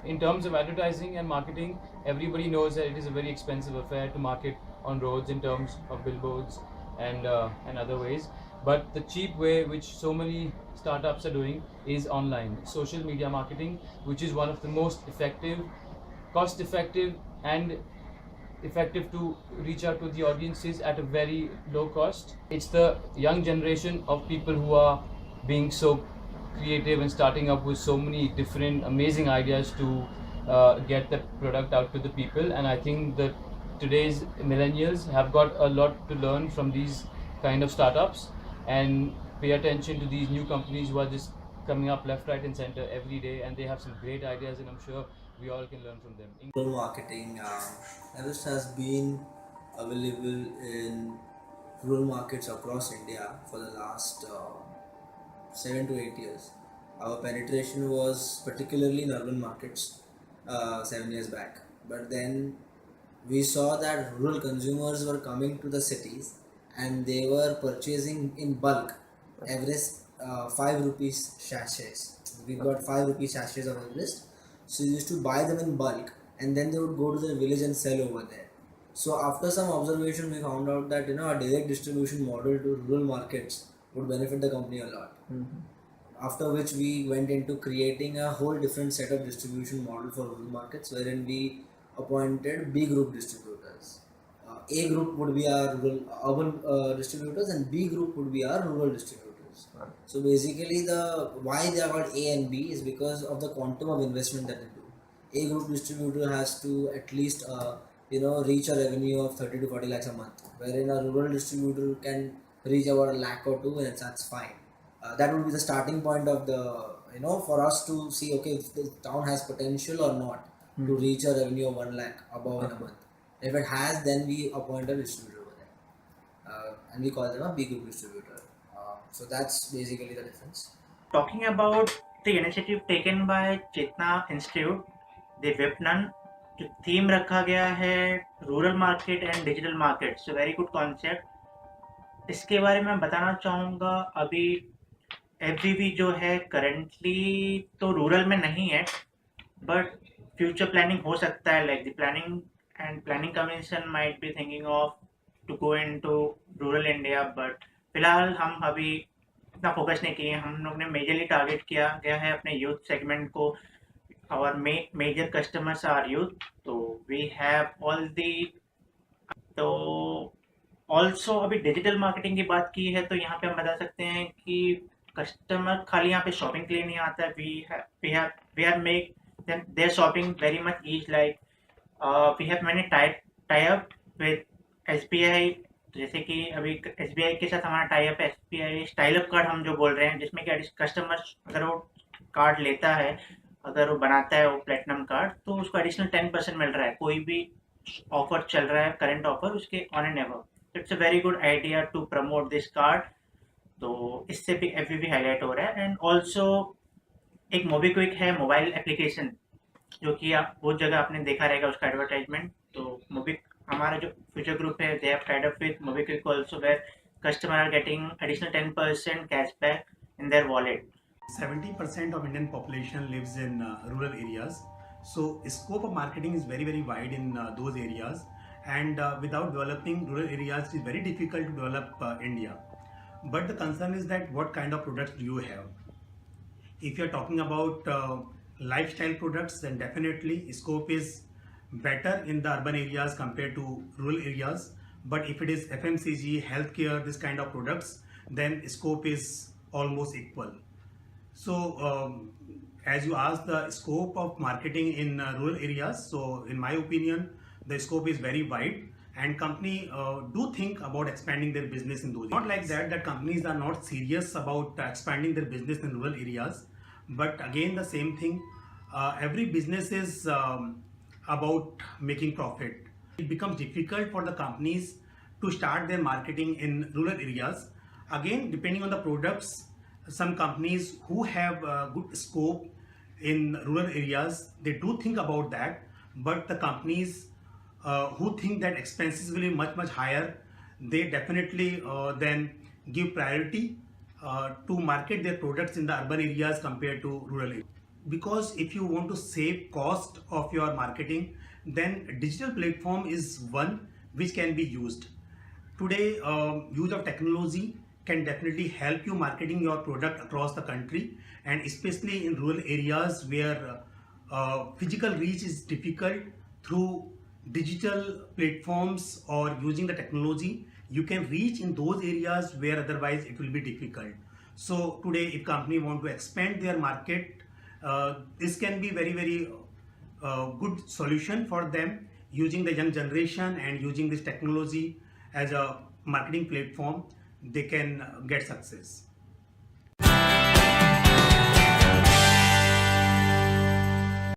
in terms of advertising and marketing, everybody knows that it is a very expensive affair to market on roads in terms of billboards and other ways. But the cheap way, which so many startups are doing, is online social media marketing, which is one of the most effective, cost effective, and effective to reach out to the audiences at a very low cost. It's the young generation of people who are being so creative and starting up with so many different amazing ideas to get the product out to the people. And I think that today's millennials have got a lot to learn from these kind of startups and pay attention to these new companies who are just coming up left, right, and center every day, and they have some great ideas, and I'm sure we all can learn from them. Rural marketing, Everest has been available in rural markets across India for the last 7 to 8 years. Our penetration was particularly in urban markets 7 years back, but then we saw that rural consumers were coming to the cities and they were purchasing in bulk Everest 5 rupees sachets. We got 5 rupees sachets of Everest, so we used to buy them in bulk and then they would go to the village and sell over there. So after some observation, we found out that a direct distribution model to rural markets would benefit the company a lot. After which we went into creating a whole different set of distribution model for rural markets, wherein we appointed B group distributors. A group would be our rural, urban distributors, and B group would be our rural distributors. Right. So basically, the why they are called A and B is because of the quantum of investment that they do. A group distributor has to at least reach a revenue of 30 to 40 lakhs a month, wherein a rural distributor can reach about a lakh or two, and that's fine. That would be the starting point of the for us to see, okay, if the town has potential or not to reach a revenue of 1 lakh above in a month. If it has, then we appoint a distributor over there, and we call them a B group distributor. So that's basically the difference. Talking about the initiative taken by Chetna Institute, the Vipanan, जो theme रखा गया है rural market and digital market, so very good concept. इसके बारे में मैं बताना चाहूँगा, अभी एफवीवी जो है करंटली तो रूरल में नहीं है, बट फ्यूचर प्लानिंग हो सकता है, like the planning commission might be thinking of to go into rural India, but फिलहाल हम अभी इतना फोकस नहीं किए। हम लोग ने मेजरली टारगेट किया गया है अपने यूथ सेगमेंट को। our major customers are youth, तो we have all the, तो ऑल्सो अभी डिजिटल मार्केटिंग की बात की है तो यहाँ पे हम बता सकते हैं कि कस्टमर खाली यहाँ पे शॉपिंग के लिए नहीं आता है। We have make their shopping very much ease, like we have many tie up with SBI. जैसे कि अभी एसबीआई के साथ हमारा टाई अप है एसबीआई स्टाइल अप कार्ड हम जो बोल रहे हैं, जिसमें कि कस्टमर अगर वो कार्ड लेता है, अगर वो बनाता है वो प्लेटिनम कार्ड, तो उसको एडिशनल 10% मिल रहा है। कोई भी ऑफर चल रहा है, करंट ऑफर, उसके on and above, it's a very good idea to promote this card. तो इससे भी एफवीवी हाईलाइट हो रहा है। एंड ऑल्सो एक मोबीक्विक है मोबाइल एप्लीकेशन, जो कि आप बहुत जगह आपने देखा रहेगा उसका एडवर्टाइजमेंट। तो हमारा जो फ्यूचर ग्रुप है, they have tied up with MobiKwik also, where customer are getting additional 10% cashback in their wallet. 70% of Indian population lives in rural areas, so scope of marketing is very wide in those areas, and without developing rural areas it is very difficult to develop India. But the concern is that what kind of products do you have? If you are talking about lifestyle products, then definitely scope is better in the urban areas compared to rural areas. But if it is FMCG, healthcare, this kind of products, then scope is almost equal. So as you asked, the scope of marketing in rural areas, so in my opinion the scope is very wide, and company do think about expanding their business in those areas. Not like that companies are not serious about expanding their business in rural areas, but again the same thing, every business is about making profit. It becomes difficult for the companies to start their marketing in rural areas. Again, depending on the products, some companies who have good scope in rural areas, they do think about that, but the companies who think that expenses will be much higher, they definitely then give priority to market their products in the urban areas compared to rural areas. because if you want to save cost of your marketing, then digital platform is one which can be used. Today, use of technology can definitely help you marketing your product across the country, and especially in rural areas where physical reach is difficult. Through digital platforms or using the technology, you can reach in those areas where otherwise it will be difficult. So today, if company want to expand their market, this can be very good solution for them, using the young generation and using this technology as a marketing platform. They can get success.